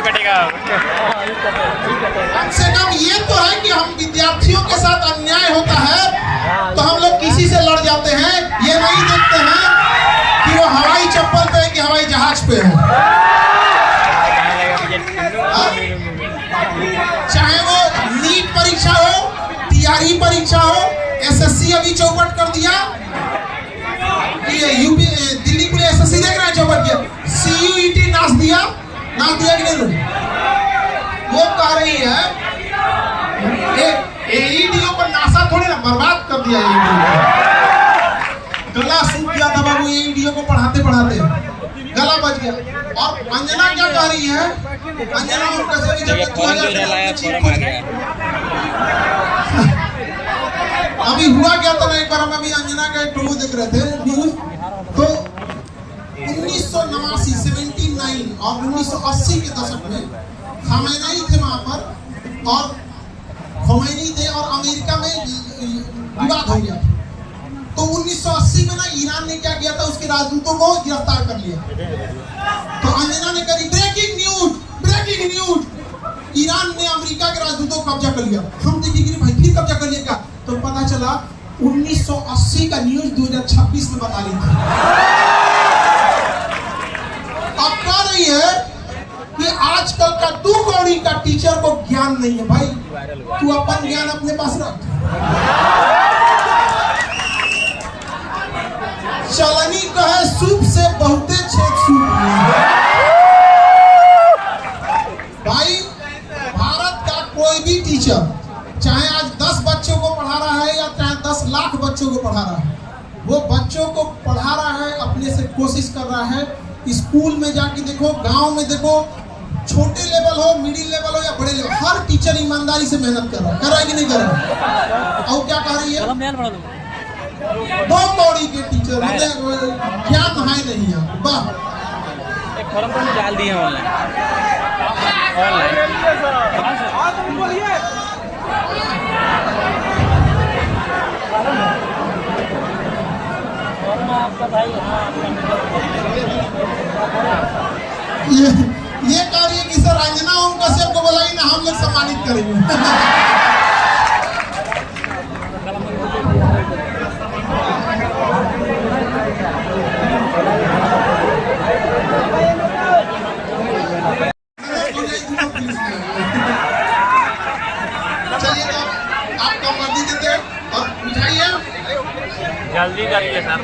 कटेगा। कम से कम ये तो है कि हम विद्यार्थियों के साथ अन्याय होता है तो हम लोग किसी से लड़ जाते हैं, ये नहीं देखते हैं कि वो हवाई चप्पल पे है कि हवाई जहाज पे है। चाहे वो नीट परीक्षा हो, टीआरई परीक्षा हो, एसएससी अभी चौपट कर दिया, ये यूपी दिल्ली पुलिस एसएससी देख रहे हैं चौपट किया, सीयूईटी नाच दिया कि नहीं? वो कह रही है एईडीओ पर नासा थोड़ी ना बर्बाद कर दिया, गला सूख गया था बाबू एईडीओ को पढ़ाते पढ़ाते, गला बच गया। और अंजना क्या कह रही है, अंजना उनका से जब अभी हुआ क्या था ना, एक बार हम अभी अंजना का एक वीडियो देख रहे थे न्यूज, तो 1979 और 1980 के दशक में खमेनी थे वहां पर, और खमेनी थे और अमेरिका में विवाद हो गया। तो 1980 में ना ईरान ने क्या किया था, उसके राजदूतों को गिरफ्तार कर लिया। तो अंजना ने करी ब्रेकिंग न्यूज, ईरान ने अमेरिका के राजदूतों को कब्जा कर लिया। हम देखिए कि भाई फिर कब्जा कर लिया क्या, तो पता चला 1980 का न्यूज 2026 में बता रही थी। अब कह रही है कि आजकल का 2 कौड़ी का टीचर को ज्ञान नहीं है। भाई तू अपन ज्ञान अपने पास रख। चलनी कहे सूप से बहुते छेद सूप में। भाई भारत का कोई भी टीचर चाहे आज 10 बच्चों को पढ़ा रहा है या चाहे 10 लाख बच्चों को पढ़ा रहा है, वो बच्चों को पढ़ा रहा है, अपने से कोशिश कर रहा है। स्कूल में जाके देखो, गांव में देखो, छोटे लेवल हो, मिडिल लेवल हो या बड़े लेवल, हर टीचर ईमानदारी से मेहनत कर रहा है कि नहीं कर रहा है? और क्या कह रही है, 2 कौड़ी के टीचर क्या नहाए नहीं है। वाह, एक फॉर्म पर डाल दिए ऑनलाइन। ये कार्य की सर अंजना ओम कश्यप को बुलाई ना, हम लोग सम्मानित करेंगे। चलिए तो आपको मर्जी देते हैं और मिठाई है, जल्दी करिए सर।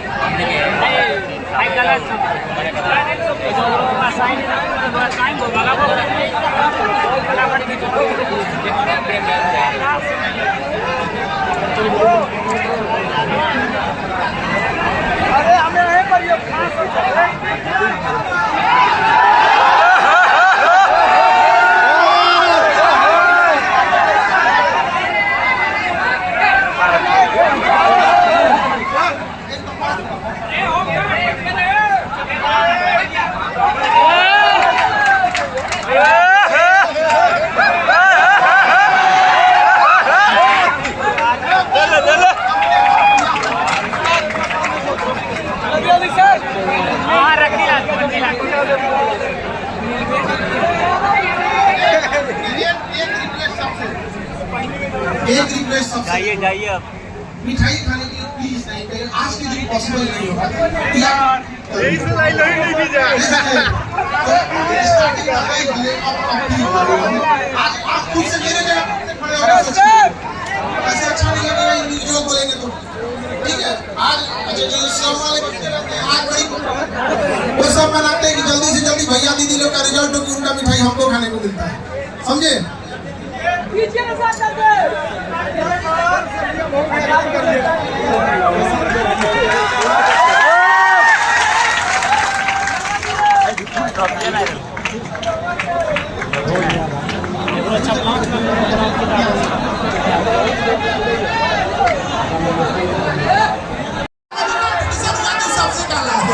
अरे हमें है पर ये खास एक रिक्वेस्ट सबसे जाइए अब मिठाई खाने की प्लीज नहीं करें, आज के दिन पॉसिबल नहीं होगा आज आप खुद से मेरे जगह खड़े हो ऐसे अच्छा नहीं लगेगा इंडिविजुअल बोलेंगे तो ठीक है। आज अच्छा जो सब वाले बच्चे रहते हैं आज वही वो सब मनाते हैं कि जल्दी से जल्दी भैया दीदी लोग का रिजल्ट हो कि उनका मिठाई हमको खाने को मिलता है, समझे। पीछे के साथ चल सबसे काला है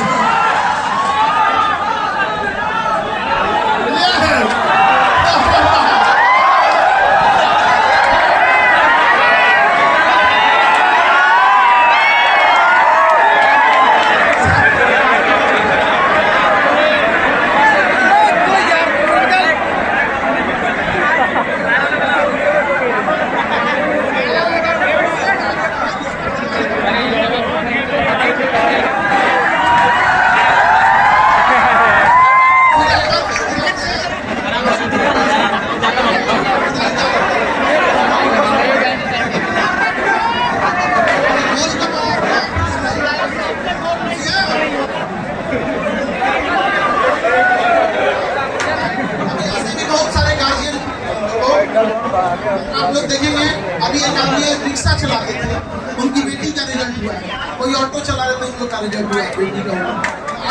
आप लोग देखेंगे अभी एक आदमी रिक्शा चला रहे थे, उनकी बेटी का रिजल्ट हुआ है, कोई ऑटो चला रहे थे उन लोग का रिजल्ट हुआ है, बेटी का हुआ।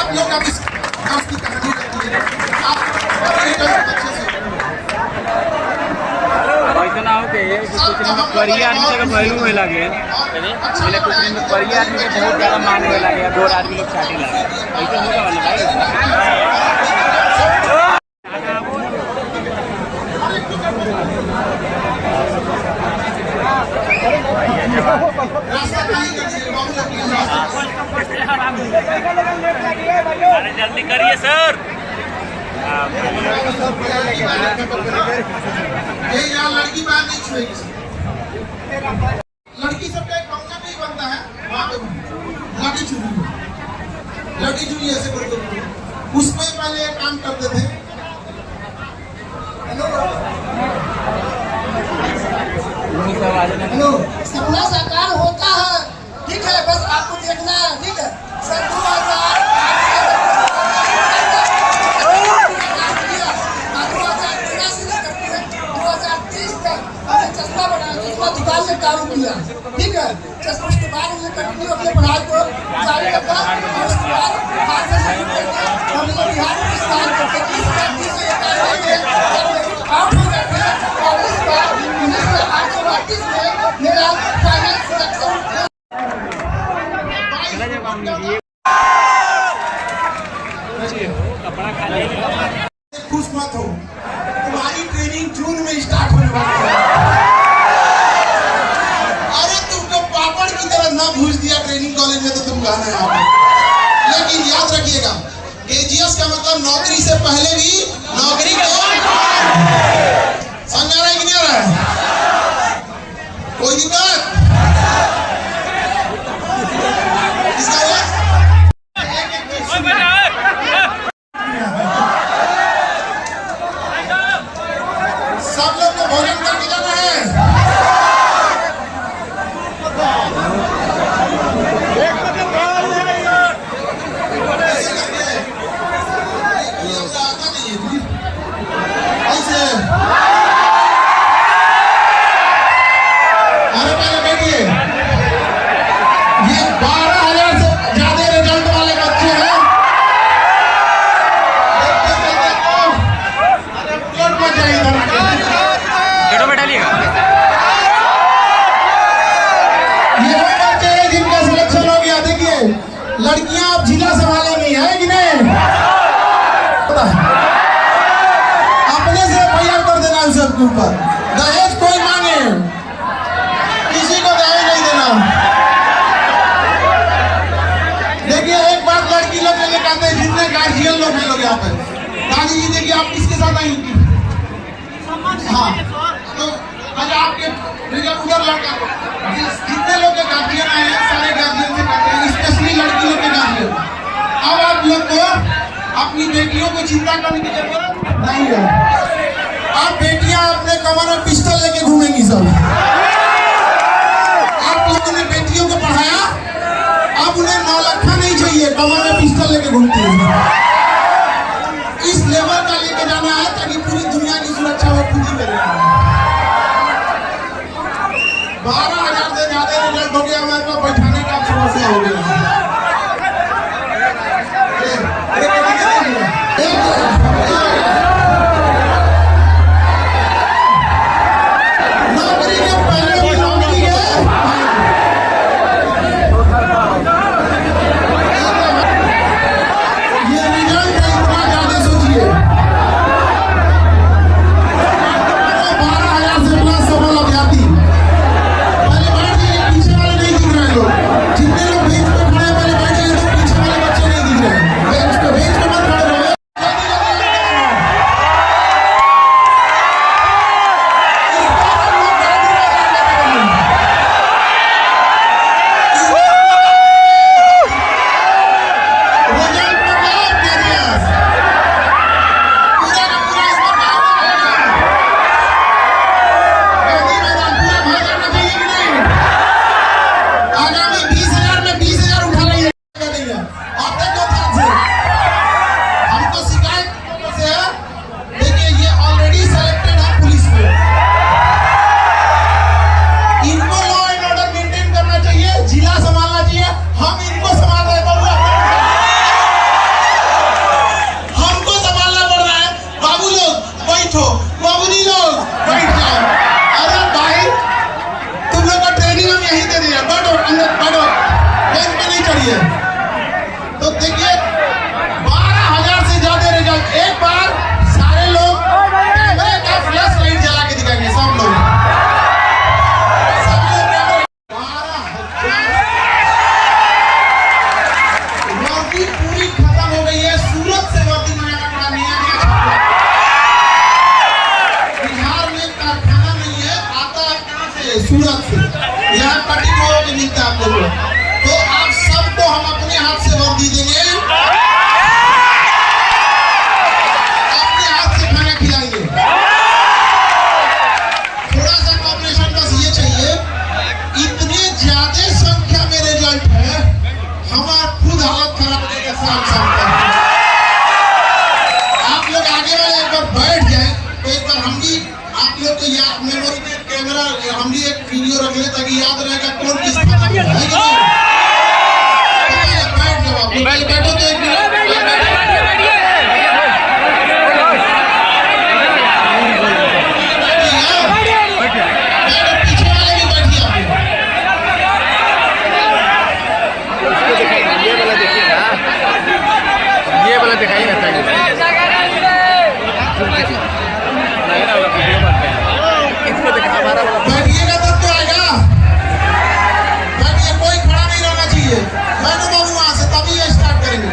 आप लोग अब इस की कहानी रखिए, आप अच्छे से ऐसा ना हो कि कुछ दिन में परिया आदमी का पहलू में लगे पहले कुछ दिन में परिया आदमी के बहुत ज़्यादा मांग में लगे, दो आदमी लोग छाटी लगे, ऐसा होगा वाला भाई। अरे जल्दी करिए सर। यहाँ लड़की बाहर नहीं छुएगी, लड़की सबका एक पंखा नहीं बनता है वहाँ पे लड़की चुनी ऐसे करके उसमें पहले एक काम करते थे। हेलो, सपना साकार होता है, ठीक है, बस आपको देखना है, ठीक है। सर 2030 तक हमने चश्मा बनाया, चश्मा दुकान से काम किया, ठीक है। चश्मा उसके बाद हमने कंटिन्यू अपने पढ़ाई को जारी रखा और उसके बाद बाहर से हम लोग बिहार में स्थान करते 30 से आउट हो गए थे और इस बार 1938 में मेरा फाइनल सिलेक्शन। खुश मत हो, तुम्हारी ट्रेनिंग जून में स्टार्ट होने वाली है। अरे तुमको पापड़ की तरह ना भूज दिया ट्रेनिंग कॉलेज में तो तुम गाना है। लेकिन याद रखिएगा केजीएस का मतलब नौकरी से पहले भी नौकरी को समझा रहा है कि नहीं आ रहा है? कोई दिक्कत सब लोग को भोजन करके जाना है। के ऊपर। दहेज कोई मांगे, किसी को दहेज नहीं देना। देखिए एक बात लड़की लोग के लिए कहते हैं, जितने गार्जियन लोग हैं लोग यहाँ पे, दादी जी देखिए आप किसके साथ आई? हाँ, तो अच्छा आपके उधर लड़का, जितने लोग के गार्जियन आए हैं सारे गार्जियन से कहते हैं, स्पेशली लड़की लोग के गार्जियन, अब आप लोग को अपनी बेटियों को चिंता करने की जरूरत नहीं है। अब बेटियां अपने कमर में पिस्टल लेके घूमेंगी सब। आप लोगों ने बेटियों को पढ़ाया, अब उन्हें 9 लाख नहीं चाहिए, कमर में पिस्टल लेके घूमती है। इस लेवल का लेके जाना है ताकि पूरी दुनिया की सुरक्षा वो खुद ही करे। 12,000 से ज्यादा रिजल्ट हो गया, हमारे पास बैठाने का समस्या हो गया। नौकरी के पहले की नौकरी है, ये रिजल्ट है, इतना ज्यादा सोचिए। 12,000 से प्लस सफल अभ्यर्थी। पहले बैठ जाइए, पीछे वाले नहीं दिख रहे लोग, जितने लोग बेंच पे खड़े हैं पहले बैठ जाइए, तो पीछे वाले बच्चे नहीं दिख रहे। बेंच पे मत खड़े रहो। तो देखिए 12,000 से ज्यादा रिजल्ट। एक बार सारे लोग कैमरे का फ्लैश लाइट जला के दिखाएंगे, सब लोग 12,000 वर्दी पूरी खत्म हो गई है। सूरत से वर्दी मंगाना पड़ा, बिहार में कारखाना नहीं है, आता है कहाँ से? सूरत से। यहाँ कटिंग हो के मिलता है आप लोगों को। तो आप सबको हम अपने हाथ से वर्दी देंगे, अपने हाथ से खाना खिलाएंगे। थोड़ा सा कॉपरेशन बस ये चाहिए। इतने ज्यादा संख्या में रिजल्ट है, हमारा खुद हालत खराब हो जाएगा शाम तक। आप लोग आगे वाले एक बार बैठ जाए, तो एक बार हम भी आप लोग को याद, मेमोरी में कैमरा, हम भी एक वीडियो रख ले ताकि याद रहेगा कौन किस खाता में है कि नहीं। बैठो तो एक मिनट पीछे वाले भी बैठिए। ये वाला दिखाई रहता है। इसको देखा हमारा बैठिएगा तब तो आएगा। बैठिए, कोई खड़ा नहीं रहना चाहिए। बैठो बाबू वहां से, तभी ये स्टार्ट करेंगे।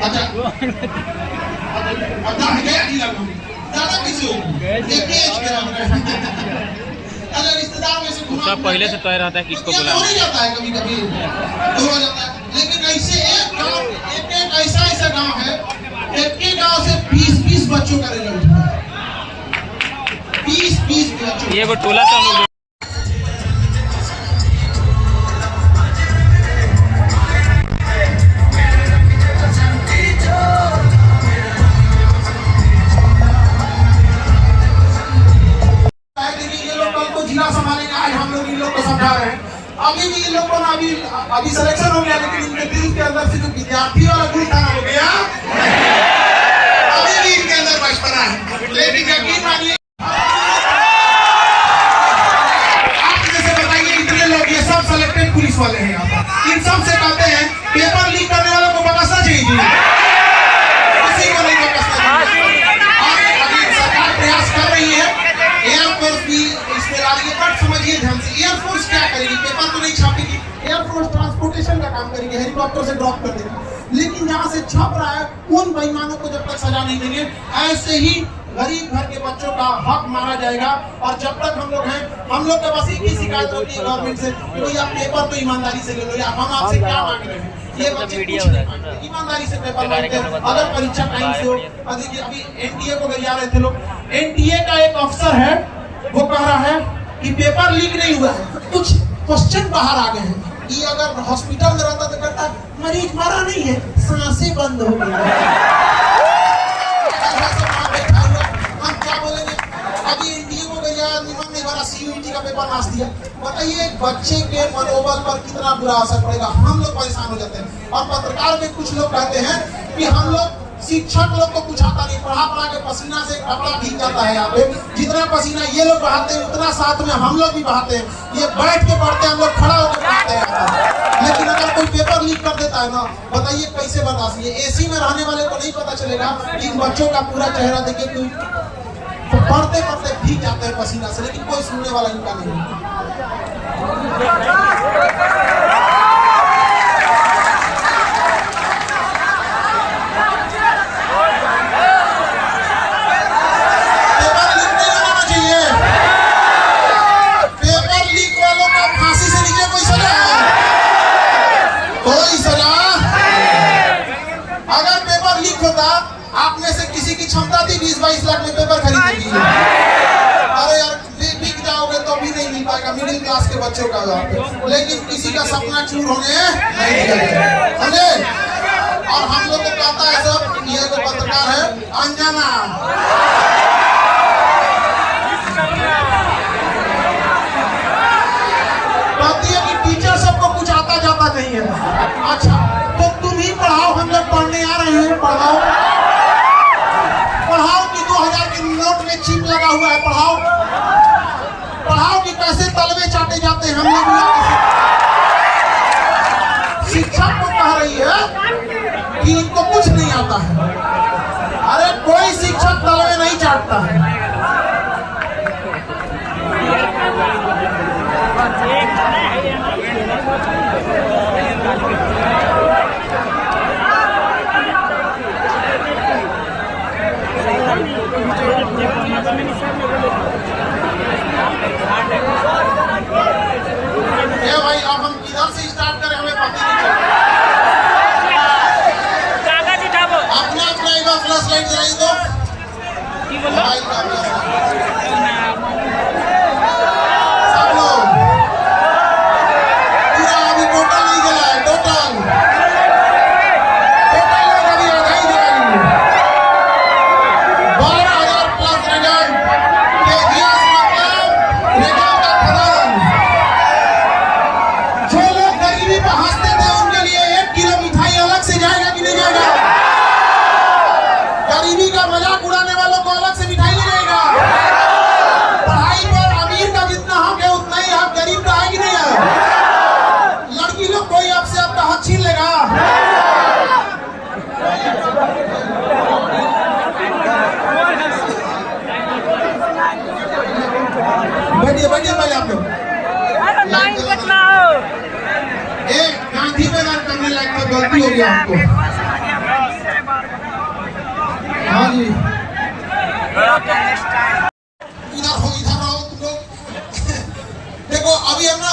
अच्छा अब गया जिला में ज्यादा कैसे हो एक एज के अगर रिश्तेदार में से घुमा सब पहले से तय रहता है किसको तो बुलाना हो ही जाता है कभी कभी तो हो जाता है लेकिन ऐसे एक गांव एक ऐसा गांव है एक गांव से 20-20 बच्चों का रिजल्ट है 20-20 बच्चों ये वो टोला था हम लोग जिला संभालेंगे आज हम लोग इन लोग को समझा रहे हैं अभी भी इन लोग को ना अभी सिलेक्शन हो गया लेकिन इनके दिल के अंदर से जो विद्यार्थी वाला गुण था हो गया अभी भी इनके अंदर बचपना है लेकिन यकीन मानिए आप जैसे बताइए इतने लोग ये सब सिलेक्टेड पुलिस वाले हैं यहाँ पर इन सब से कहते हैं पेपर लीक करने वालों को बकसना चाहिए किसी को नहीं बकसना चाहिए अभी सरकार प्रयास कर रही है एयरफोर्स भी इसमें ला रही है बट समझिए ध्यान से एयरफोर्स क्या करेगी पेपर तो नहीं छापेगी एयरफोर्स ट्रांसपोर्टेशन का काम करेगी हेलीकॉप्टर से ड्रॉप कर देगी लेकिन जहाँ से छप रहा है उन बेईमानों को जब तक सजा नहीं देंगे ऐसे ही गरीब घर के बच्चों का हक मारा जाएगा और जब तक हम लोग हैं हम लोग के बस एक ही शिकायत होती है गवर्नमेंट से कि भैया पेपर तो ईमानदारी से ले लो या हम आपसे क्या मांग रहे हैं ये बच्चे ईमानदारी से पेपर मांगते हैं अगर परीक्षा टाइम से हो देखिए अभी एनटीए को गरिया रहे थे लोग एनटीए का एक अफसर है वो कह रहा है कि पेपर लीक नहीं हुआ है कुछ क्वेश्चन बाहर आ गए हैं ये अगर हॉस्पिटल में रहता तो कहता मरीज मरा नहीं है सांसें बंद हो गई हम क्या बोलेंगे अभी एनटीए को गया निमन नहीं भरा सीयूईटी का पेपर नाश दिया बताइए एक बच्चे के मनोबल पर कितना बुरा असर पड़ेगा हम लोग परेशान हो जाते हैं और पत्रकार में कुछ लोग कहते हैं कि हम लोग शिक्षक लोग को कुछ आता नहीं पढ़ा के पसीना से कपड़ा भीग जाता है यहाँ पे जितना पसीना ये लोग बहाते हैं उतना साथ में हम लोग भी बहाते हैं ये बैठ के पढ़ते हैं हम लोग खड़ा होकर पढ़ते हैं लेकिन अगर कोई पेपर लीक कर देता है ना बताइए कैसे बर्दाश्त ये एसी में रहने वाले को नहीं पता चलेगा कि इन बच्चों का पूरा चेहरा देखे कोई तो पढ़ते पढ़ते भीग जाते हैं पसीना से लेकिन कोई सुनने वाला इनका नहीं आप में से किसी की क्षमता थी 20-22 लाख में पेपर खरीदने की अरे यार बिक जाओगे तो भी नहीं मिल पाएगा मिडिल क्लास के बच्चों का लेकिन किसी का सपना चूर होने नहीं दिया समझे और हम लोग को कहता है सब ये जो पत्रकार है अंजना कहती है कि टीचर सबको कुछ आता जाता नहीं है अच्छा तो तुम ही पढ़ाओ हम लोग पढ़ने आ रहे हैं पढ़ाओ कि 2000 के नोट में चिप लगा हुआ है पढ़ाओ कि कैसे तलवे चाटे जाते हैं हम लोग शिक्षक को कह रही है कि इनको कुछ नहीं आता है अरे कोई शिक्षक तलवे नहीं चाटता है भाई अब हम किधर से स्टार्ट करें हमें पता नहीं चला अपना एक बार फ्लैश लाइट जलाई दो सब लोग पूरा अभी टोटल नहीं जला है टोटल लोग अभी आधा ही जलाएंगे 12,000 प्लस रिजल्ट के इतिहास मतलब रिजल्ट का खदान जो लोग गरीबी पर हंसते थे उनके लिए 1 किलो मिठाई अलग से जाएगा कि नहीं जाएगा गरीबी का मजाक उड़ाने वालों को अलग से मिठाई नहीं जाएगा पढ़ाई पर अमीर का जितना हक है उतना ही हक गरीब का है कि नहीं है लड़की लोग कोई आपसे आपका हक छीन लेगा बैठिए पहले आप लोग गांधी मैदान करने लायक गलती हो गया आपको जी इधर रहो तुम लोग। देखो अभी हम ना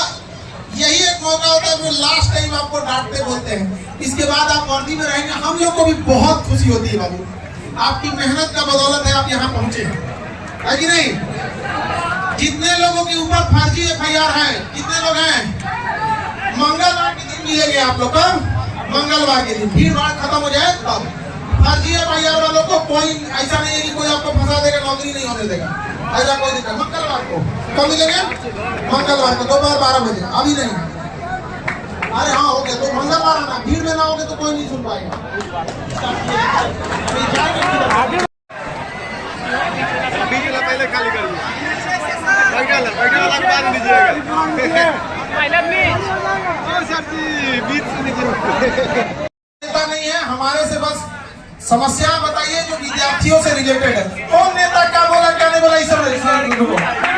यही एक मौका होता है जो लास्ट टाइम आपको डांटते बोलते हैं, इसके बाद आप वर्दी में रहेंगे। हम लोग को भी बहुत खुशी होती है बाबू, आपकी मेहनत का बदौलत है आप यहाँ पहुंचे हैं, है कि नहीं? जितने लोगों के ऊपर फर्जी FIR है, कितने लोग हैं? मंगलवार के दिन मिलेंगे आप लोग। कब? मंगलवार के दिन भीड़ भाड़ खत्म हो जाए तब। फर्जी FIR वालों को कोई ऐसा नहीं है कि कोई आपको फंसा देगा, नौकरी नहीं होने देगा, ऐसा कोई दिक्कत। मंगलवार को कब मिलेंगे? मंगलवार को दोपहर 12 बजे। अभी नहीं, अरे हाँ हो गया तो मंगलवार आना, भीड़ में ना होगे तो कोई नहीं सुन पाएगा। पहले खाली कर नेता नहीं है हमारे से, बस समस्या बताइए जो विद्यार्थियों से रिलेटेड है। कौन नेता क्या बोला क्या नहीं बोला, इस सब